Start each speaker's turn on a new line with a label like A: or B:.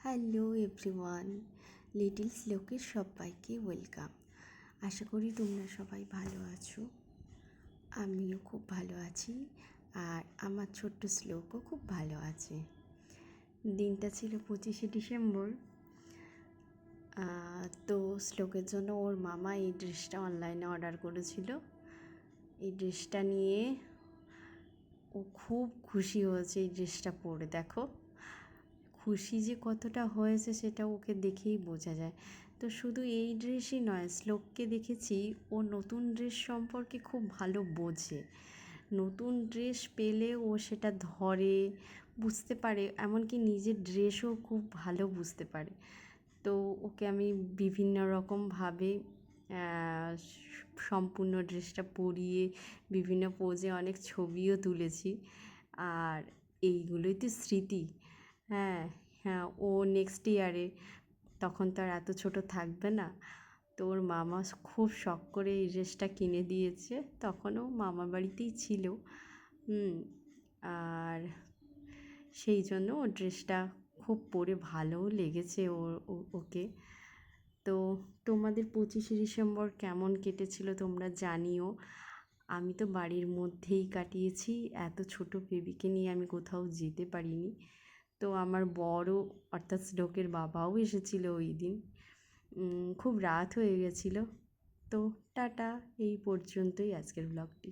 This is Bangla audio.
A: হ্যালো এভরিওয়ান, লিটল শ্লোকের সবাইকে ওয়েলকাম। আশা করি তোমরা সবাই ভালো আছো। আমিও খুব ভালো আছি, আর আমার ছোট্ট শ্লোকও খুব ভালো আছে। দিনটা ছিল 25শে ডিসেম্বর। তো শ্লোকের জন্য ওর মামা এই ড্রেসটা অনলাইনে অর্ডার করেছিল। এই ড্রেসটা নিয়ে ও খুব খুশি হয়েছে। এই ড্রেসটা পরে দেখো, খুশি যে কতটা হয়েছে সেটা ওকে দেখেই বোঝা যায়। তো শুধু এই ড্রেসই নয়, শ্লোককে দেখেছি ও নতুন ড্রেস সম্পর্কে খুব ভালো বোঝে। নতুন ড্রেস পেলে ও সেটা ধরে, বুঝতে পারে, এমনকি নিজের ড্রেসও খুব ভালো বুঝতে পারে। তো ওকে আমি বিভিন্ন রকমভাবে সম্পূর্ণ ড্রেসটা পরিয়ে বিভিন্ন পোজে অনেক ছবিও তুলেছি। আর এইগুলোই তো স্মৃতি। হ্যাঁ হ্যাঁ, ও নেক্সট ইয়ারে, তখন তো আর এত ছোট থাকবে না। তো ওর মামা খুব শখ করে এই ড্রেসটা কিনে দিয়েছে। তখনও মামার বাড়িতেই ছিল। আর সেই জন্য ও ড্রেসটা খুব পরে ভালোও লেগেছে ওকে। তো তোমাদের 25শে ডিসেম্বর কেমন কেটেছিল তোমরা জানিও। আমি তো বাড়ির মধ্যেই কাটিয়েছি। এত ছোট বেবিকে নিয়ে আমি কোথাও যেতে পারিনি। তো আমার বড়, অর্থাৎ শ্লোকের বাবাও এসেছিল ওই দিন। খুব রাত হয়ে গেছিলো। তো টাটা, এই পর্যন্তই আজকের ব্লগটি।